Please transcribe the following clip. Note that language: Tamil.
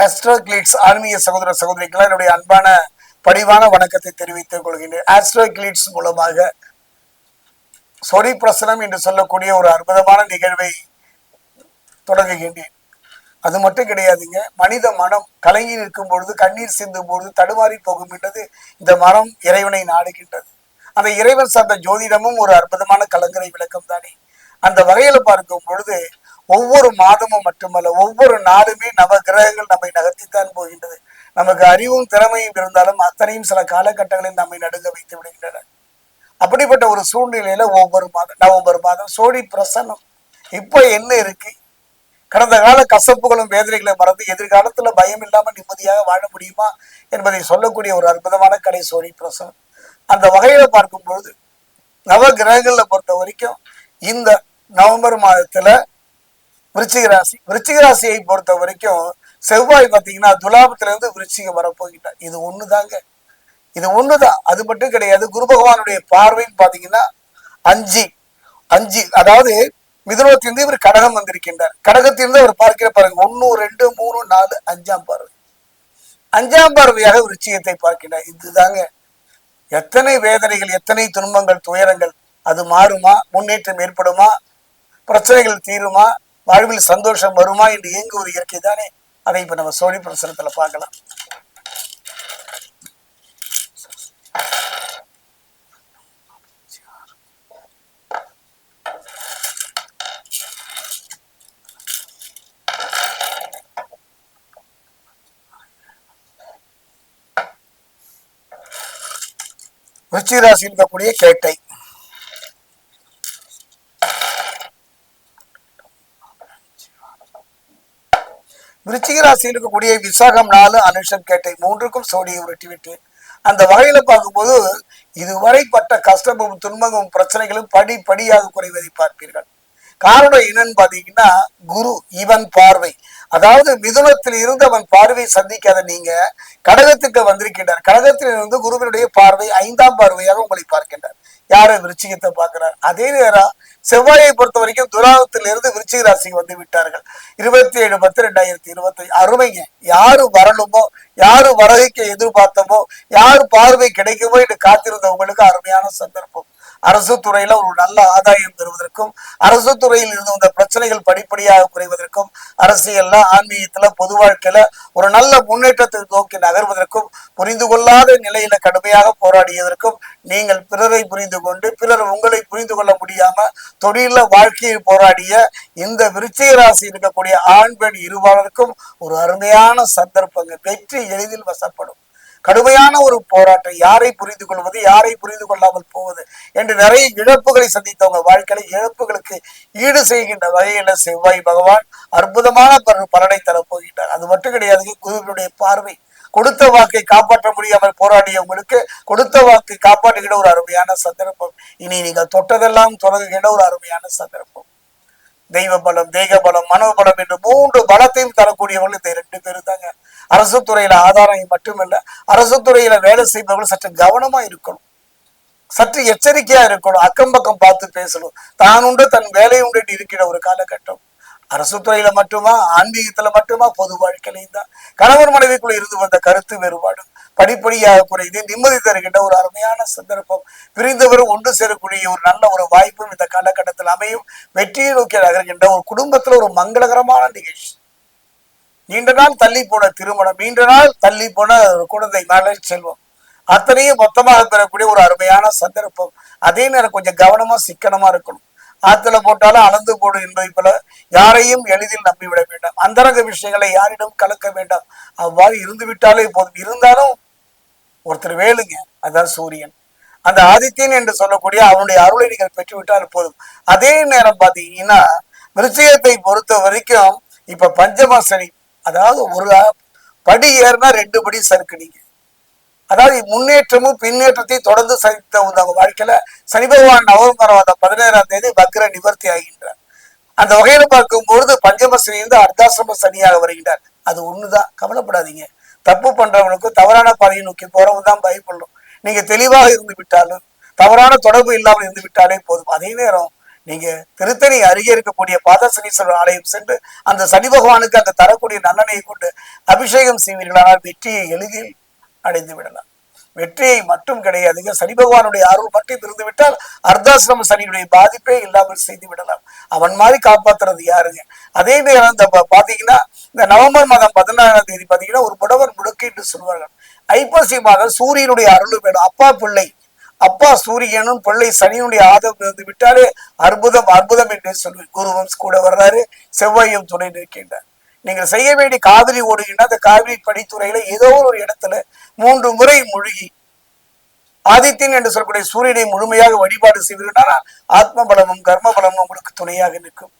ஆஸ்ட்ரோ கிளிட்ஸ் ஆன்மீக சகோதர சகோதரிக்கெல்லாம் என்னுடைய அன்பான பணிவான வணக்கத்தை தெரிவித்துக் கொள்கின்றேன். ஆஸ்ட்ரோ கிளிட்ஸ் மூலமாக சொரி பிரசனம் என்று சொல்லக்கூடிய ஒரு அற்புதமான நிகழ்வை தொடங்குகின்றேன். அது மட்டும் கிடையாதுங்க. மனித மனம் கலங்கி நிற்கும் பொழுது, கண்ணீர் சிந்தும் பொழுது தடுமாறி போகும் என்றது இந்த மனம் இறைவனை நாடுகின்றது. அந்த இறைவன் சார்ந்த ஜோதிடமும் ஒரு அற்புதமான கலங்கரை விளக்கம் தானே. அந்த வகையில பார்க்கும் பொழுது ஒவ்வொரு மாதமும் மட்டுமல்ல, ஒவ்வொரு நாளுமே நவ கிரகங்கள் நம்மை நகர்த்தித்தான் போகின்றது. நமக்கு அறிவும் திறமையும் இருந்தாலும் அத்தனையும் சில காலகட்டங்களில் நம்மை நடுங்க வைத்து விடுகின்றன. அப்படிப்பட்ட ஒரு சூழ்நிலையில ஒவ்வொரு மாதம் நவம்பர் மாதம் சோழி பிரசன்னம் இப்ப என்ன இருக்கு, கடந்த கால கசப்புகளும் வேதனைகளை மறந்து எதிர்காலத்துல பயம் இல்லாம நிம்மதியாக வாழ முடியுமா என்பதை சொல்லக்கூடிய ஒரு அற்புதமான கலை சோழி பிரசனம். அந்த வகையில பார்க்கும் பொழுது நவ கிரகங்கள்ல பொறுத்த வரைக்கும் இந்த நவம்பர் மாதத்துல விருச்சிக ராசியை பொறுத்த வரைக்கும் செவ்வாய் பார்த்தீங்கன்னா துலாபத்துல இருந்து விருச்சிகம் வரப்போகிட்டார். இது ஒண்ணுதாங்க, இது ஒண்ணுதான். அது மட்டும் கிடையாது. குரு பகவானுடைய பார்வைன்னு பாத்தீங்கன்னா அஞ்சு அஞ்சு அதாவது மிதுனத்திலிருந்து இவர் கடகம் வந்திருக்கின்றார். கடகத்திலிருந்து அவர் பார்க்கிற பாருங்க 1 2 3 4 5ஆம் பார்வை, 5ஆம் பார்வையாக விருச்சிகத்தை பார்க்கின்றார். இதுதாங்க. எத்தனை வேதனைகள், எத்தனை துன்பங்கள், துயரங்கள், அது மாறுமா, முன்னேற்றம் ஏற்படுமா, பிரச்சனைகள் தீருமா, வாழ்வில் சந்தோஷம் வருமா என்று இயங்குவது இயற்கை தானே. அதை இப்ப நம்ம சோழி பிரசனத்துல பார்க்கலாம். விருச்சிக ராசியில் இருக்கக்கூடிய கேட்டை, விருச்சிக ராசியில் இருக்கக்கூடிய விசாகம் 4 அனுஷம் கேட்டை மூன்றுக்கும் சோடியை உருட்டிவிட்டு அந்த வகையில பார்க்கும்போது இதுவரை பட்ட கஷ்டமும் துன்பமும் பிரச்சனைகளும் படிப்படியாக குறைவதை பார்ப்பீர்கள். காரணம் என்னன்னு பாத்தீங்கன்னா குரு இவன் பார்வை, அதாவது மிதுனத்தில் இருந்து அவன் பார்வை சந்திக்காத நீங்க கடகத்துக்கு வந்திருக்கின்றார். கடகத்தில் இருந்து குருவினுடைய பார்வை 5ஆம் பார்வையாக உங்களை பார்க்கின்றார். யாரை? விருச்சிகத்தை பார்க்கிறார். அதே நேரம் செவ்வாயை பொறுத்த வரைக்கும் துலாபத்திலிருந்து விருச்சிக ராசிக்கு வந்து விட்டார்கள். 27/10/2025 அருமைங்க. யாரு வரணுமோ, யாரு வருகைக்கு எதிர்பார்த்தமோ, யாரு பார்வை கிடைக்குமோ என்று காத்திருந்தவங்களுக்கு அருமையான சந்தர்ப்பம். அரசு துறையில ஒரு நல்ல ஆதாயம் பெறுவதற்கும், அரசு துறையில் இருந்து வந்த பிரச்சனைகள் படிப்படியாக குறைவதற்கும், அரசியல்ல, ஆன்மீகத்துல, பொது வாழ்க்கையில ஒரு நல்ல முன்னேற்றத்தை நோக்கி நகர்வதற்கும், புரிந்து கொள்ளாத நிலையில கடுமையாக போராடியதற்கும், நீங்கள் பிறரை புரிந்து கொண்டு பிறர் உங்களை புரிந்து கொள்ள முடியாம தொழில வாழ்க்கையில் போராடிய இந்த விருச்சிக ராசி இருக்கக்கூடிய ஆண் பெண் இருபாலருக்கும் ஒரு அருமையான சந்தர்ப்பங்க. வெற்றி எளிதில் வசப்படும். கடுமையான ஒரு போராட்டம். யாரை புரிந்து கொள்வது, யாரை புரிந்து கொள்ளாமல் போவது என்று நிறைய இழப்புகளை சந்தித்தவங்க வாழ்க்கையில இழப்புகளுக்கு ஈடு செய்கின்ற வகையில செவ்வாய் பகவான் அற்புதமான பலனை தரப்போகின்றார். அது மட்டும் கிடையாது. குருவினுடைய பார்வை கொடுத்த வாக்கை காப்பாற்ற முடியாமல் போராடியவங்களுக்கு கொடுத்த வாக்கை காப்பாற்றுகிற ஒரு அருமையான சந்தர்ப்பம். இனி நீங்கள் தொட்டதெல்லாம் தொடங்குகின்ற ஒரு அருமையான சந்தர்ப்பம். தெய்வ பலம், தேக பலம், மனோபலம் என்று 3 பலத்தையும் தரக்கூடியவர்கள் இந்த 2 பேரும் தாங்க. அரசு துறையில ஆதாரம் மட்டுமல்ல, அரசு துறையில வேலை செய்பவர்கள் சற்று கவனமா இருக்கணும், சற்று எச்சரிக்கையா இருக்கணும், அக்கம் பக்கம் பார்த்து பேசணும். தான் உண்டு தன் வேலை உண்டு இருக்கிற ஒரு காலகட்டம். அரசு துறையில மட்டுமா, ஆன்மீகத்துல மட்டுமா, பொது வாழ்க்கையிலையும் தான். கணவன் மனைவிக்குள்ள இருந்து வந்த கருத்து வேறுபாடு படிப்படியாக குறைந்து நிம்மதி தருகின்ற ஒரு அருமையான சந்தர்ப்பம். பிரிந்தவரும் ஒன்று சேரக்கூடிய ஒரு நல்ல ஒரு வாய்ப்பும் இந்த காலகட்டத்தில் அமையும். வெற்றியை நோக்கி நகர்கின்ற ஒரு குடும்பத்துல ஒரு மங்களகரமான நிகழ்ச்சி. நீண்ட நாள் தள்ளி போன திருமணம், நீண்ட நாள் தள்ளி போன குழந்தை, மழை செல்வம் அத்தனையும் மொத்தமாக பெறக்கூடிய ஒரு அருமையான சந்தர்ப்பம். அதே நேரம் கொஞ்சம் கவனமா சிக்கனமா இருக்கணும். ஆத்துல போட்டாலும் அளந்து போடு என்பதை போல யாரையும் எளிதில் நம்பிவிட வேண்டாம். அந்தரங்க விஷயங்களை யாரிடம் கலக்க வேண்டாம். அவ்வாறு இருந்து விட்டாலே போதும். இருந்தாலும் ஒருத்தர் வேலுங்க, அதான் சூரியன், அந்த ஆதித்யன் என்று சொல்லக்கூடிய அவனுடைய அருளை நீங்கள் பெற்றுவிட்டால் போதும். அதே நேரம் பாத்தீங்கன்னா விருச்சிகத்தை பொறுத்த வரைக்கும் இப்ப பஞ்சம சனி, அதாவது ஒரு படி ஏறினா 2 படி சறுக்குனீங்க. அதாவது முன்னேற்றமும் பின்னேற்றத்தை தொடர்ந்து சந்தித்த வாழ்க்கையில சனி பகவான் நவம்பர் 17ஆம் தேதி வக்ர நிவர்த்தி ஆகின்றார். அந்த வகையில பார்க்கும் பொழுது பஞ்சம சனி இருந்து அர்த்தாசிரம சனியாக வருகின்றார். அது ஒண்ணுதான், கவலைப்படாதீங்க. தப்பு பண்றவனுக்கும் தவறான பாதையை நோக்கி போறவங்க தான் பயப்படணும். நீங்க தெளிவாக இருந்து விட்டாலும், தவறான தொடர்பு இல்லாமல் இருந்து விட்டாலே போதும். அதே நேரம் நீங்க திருத்தணி அருகே இருக்கக்கூடிய பாதசனீஸ்வரர் ஆலயம் சென்று அந்த சனி பகவானுக்கு அந்த தரக்கூடிய நல்லெண்ணெயை கொண்டு அபிஷேகம் செய்வீர்களானால் வெற்றியை எளிதில் அடைந்து விடலாம். வெற்றியை மட்டும் கிடையாதுங்க, சனி பகவானுடைய அருள் மட்டும் இருந்து விட்டால் அர்த்தாசிரம சனியுடைய பாதிப்பே இல்லாமல் செய்து விடலாம். அவன் மாதிரி காப்பாத்துறது யாருங்க? அதே நேரம் இந்த பாத்தீங்கன்னா இந்த நவம்பர் மாதம் 16ஆம் தேதி பாத்தீங்கன்னா ஒரு புடவர் முடுக்கு என்று சொல்வார்கள். ஐப்பசி மாதம் சூரியனுடைய அருள் வேணும். அப்பா பிள்ளை, அப்பா சூரியனும் பிள்ளை சனியுடைய ஆதரவு இருந்து விட்டாலே அற்புதம் அற்புதம் என்று சொல்லி குருவம் கூட வர்றாரு, செவ்வாயும் துணை நிற்கின்றார். நீங்கள் செய்ய வேண்டிய காவிரி ஓடுகின்ற அந்த காவிரி படித்துறையில ஏதோ ஒரு இடத்துல 3 முறை மூழ்கி ஆதித்யன் என்று சொல்லக்கூடிய சூரியனை முழுமையாக வழிபாடு செய்வீர்களால் ஆத்ம பலமும் கர்ம பலமும் உங்களுக்கு துணையாக நிற்கும்.